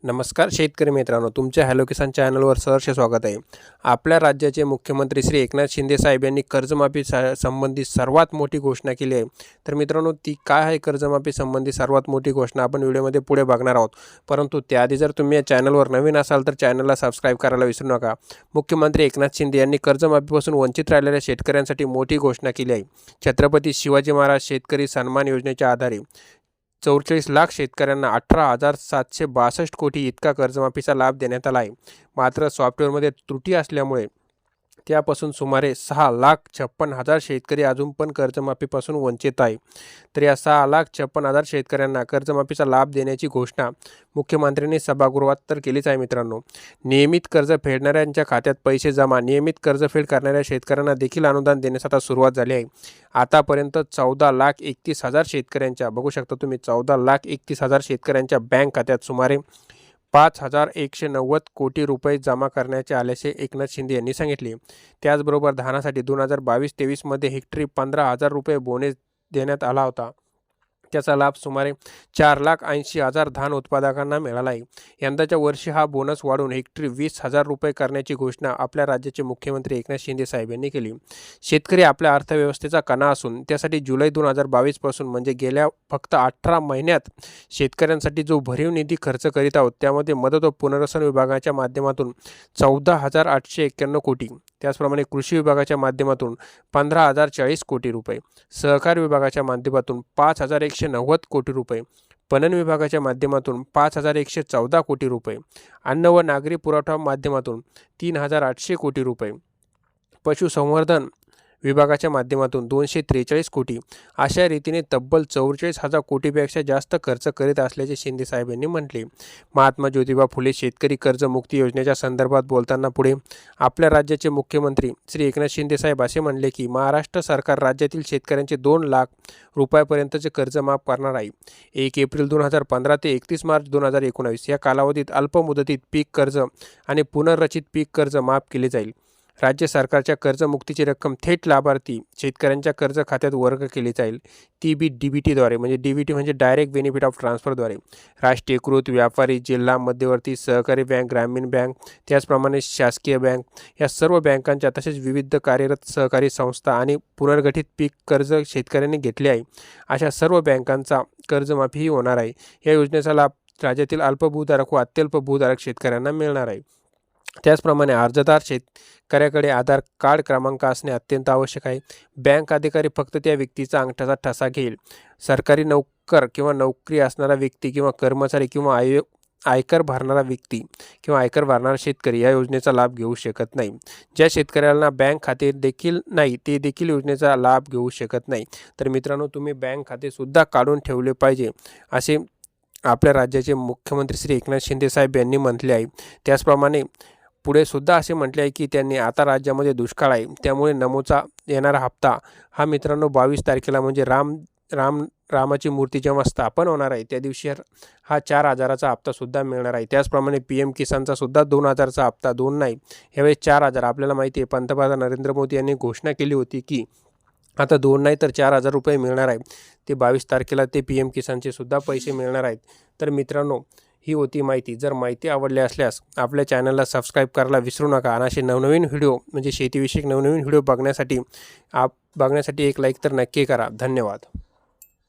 नमस्कार शेतकरी मित्रांनो, तुमच्या हॅलो किसान चॅनलवर सहर्ष स्वागत आहे। आपल्या राज्याचे मुख्यमंत्री श्री एकनाथ शिंदे साहेब यांनी कर्जमाफी संबंधी सर्वात मोठी घोषणा केली आहे। तर मित्रांनो, ती काय आहे कर्जमाफी संबंधी सर्वात मोठी घोषणा आपण व्हिडिओमध्ये पुढे बघणार आहोत। परंतु त्याआधी जर तुम्ही या चॅनलवर नवीन असाल तर चॅनलला सबस्क्राइब करायला विसरू नका। मुख्यमंत्री एकनाथ शिंदे यांनी कर्जमाफीपासून वंचित राहिलेल्या शेतकऱ्यांसाठी मोठी घोषणा केली आहे। छत्रपती शिवाजी महाराज शेतकरी सन्मान योजनेच्या आधारे 44 लाख शेतकऱ्यांना 18,762 कोटी इतका कर्जमाफीचा लाभ देण्यात आला आहे। मात्र सॉफ्टवेअरमध्ये त्रुटी असल्यामुळे त्यापासून सुमारे 6,56,000 शेतकरी अजून पण कर्जमाफीपासून वंचित आहे। तर या 6,56,000 शेतकऱ्यांना कर्जमाफीचा लाभ देण्याची घोषणा मुख्यमंत्र्यांनी सभागृहात तर केलीच आहे। मित्रांनो, नियमित कर्ज फेडणाऱ्यांच्या खात्यात पैसे जमा, नियमित कर्जफेड करणाऱ्या शेतकऱ्यांना देखील अनुदान देण्यास आता सुरुवात झाली आहे। आतापर्यंत 14,31,000 शेतकऱ्यांच्या बघू शकता तुम्ही 14,31,000 शेतकऱ्यांच्या बँक खात्यात सुमारे 5,190 कोटी रुपये जमा करण्याचे आल्याचे एकनाथ शिंदे यांनी सांगितले। त्याचबरोबर धानासाठी 2022-23 मध्ये हेक्टरी 15,000 रुपये बोनस देण्यात आला होता। त्याचा लाभ सुमारे 4,80,000 धान उत्पादकांना मिळाला आहे। यंदाच्या वर्षी हा बोनस वाढून हेक्टरी 20,000 रुपये करण्याची घोषणा आपल्या राज्याचे मुख्यमंत्री एकनाथ शिंदे साहेब यांनी केली। शेतकरी आपल्या अर्थव्यवस्थेचा कणा असून त्यासाठी जुलै 2022 पासून म्हणजे गेल्या फक्त 18 महिन्यात शेतकऱ्यांसाठी जो भरीव निधी खर्च करीत आहोत, त्यामध्ये मदत व पुनर्वसन विभागाच्या माध्यमातून 14,891 कोटी, त्याचप्रमाणे कृषी विभागाच्या माध्यमातून 15,040 कोटी रुपये, सहकार विभागाच्या माध्यमातून 5,190 कोटी रुपये, पणन विभागाच्या माध्यमातून 5,114 कोटी रुपये, अन्न व नागरी पुरवठा माध्यमातून 3,800 कोटी रुपये, पशुसंवर्धन विभागाच्या माध्यमातून 243 कोटी, अशा रीतीने तब्बल 44,000 कोटीपेक्षा जास्त खर्च करीत असल्याचे शिंदे साहेब यांनी म्हटले। महात्मा ज्योतिबा फुले शेतकरी कर्जमुक्ती योजनेच्या संदर्भात बोलताना पुढे आपल्या राज्याचे मुख्यमंत्री श्री एकनाथ शिंदे साहेब असे म्हणले की महाराष्ट्र सरकार राज्यातील शेतकऱ्यांचे 2 लाख रुपयापर्यंतचे कर्ज माफ करणार आहे। 1 एप्रिल 2015 ते 31 मार्च 2019 या कालावधीत अल्पमुदतीत पीक कर्ज आणि पुनर्रचित पीक कर्ज माफ केले जाईल। राज्य सरकारच्या कर्जमुक्तीची रक्कम थेट लाभार्थी शेतकऱ्यांच्या कर्ज खात्यात वर्ग केली जाईल। ती बी DBTद्वारे म्हणजे DBT म्हणजे डायरेक्ट बेनिफिट ऑफ ट्रान्सफरद्वारे राष्ट्रीयकृत व्यापारी, जिल्हा मध्यवर्ती, सहकारी बँक, ग्रामीण बँक, त्याचप्रमाणे शासकीय बँक या सर्व बँकांच्या तसेच विविध कार्यरत सहकारी संस्था आणि पुनर्गठित पीक कर्ज शेतकऱ्यांनी घेतले आहे अशा सर्व बँकांचा कर्जमाफीही होणार आहे। या योजनेचा लाभ राज्यातील अल्पभूधारक व अत्यल्प भूधारक शेतकऱ्यांना मिळणार आहे। त्याचप्रमाणे अर्जदार शेतकऱ्याकडे आधार कार्ड क्रमांक असणे अत्यंत आवश्यक आहे। बँक अधिकारी फक्त त्या व्यक्तीचा अंगठाचा ठसा घेईल। सरकारी नोकर किंवा नोकरी असणारा व्यक्ती किंवा कर्मचारी किंवा आयकर भरणारा व्यक्ती किंवा आयकर भरणारा शेतकरी या योजनेचा लाभ घेऊ शकत नाही। ज्या शेतकऱ्यांना बँक खाते देखील नाही ते देखील योजनेचा लाभ घेऊ शकत नाही। तर मित्रांनो, तुम्ही बँक खाते सुद्धा काढून ठेवले पाहिजे असे आपल्या राज्याचे मुख्यमंत्री श्री एकनाथ शिंदे साहेब यांनी म्हटले आहे। त्याचप्रमाणे पुढे सुद्धा असे म्हटले आहे की त्यांनी आता राज्यामध्ये दुष्काळ आहे, त्यामुळे नमोचा येणारा हप्ता हा मित्रांनो 22 तारखेला म्हणजे रामाची मूर्ती जेव्हा स्थापन होणार आहे त्या दिवशी हा 4,000चा हप्ता सुद्धा मिळणार आहे। त्याचप्रमाणे PM किसानचा सुद्धा 2,000चा हप्ता, 2 नाही यावेळी 4,000। आपल्याला माहिती आहे पंतप्रधान नरेंद्र मोदी यांनी घोषणा केली होती की आता 2 नाही तर 4,000 रुपये मिळणार आहे। ते 22 तारखेला ते PM किसानचे सुद्धा पैसे मिळणार आहेत। तर मित्रांनो, ही होती माहिती। जर माहिती आवडली असल्यास आपल्या चॅनलला सबस्क्राईब करायला विसरू नका आणि असे नवनवीन व्हिडिओ म्हणजे शेतीविषयक नवनवीन व्हिडिओ बघण्यासाठी एक लाईक तर नक्की करा। धन्यवाद।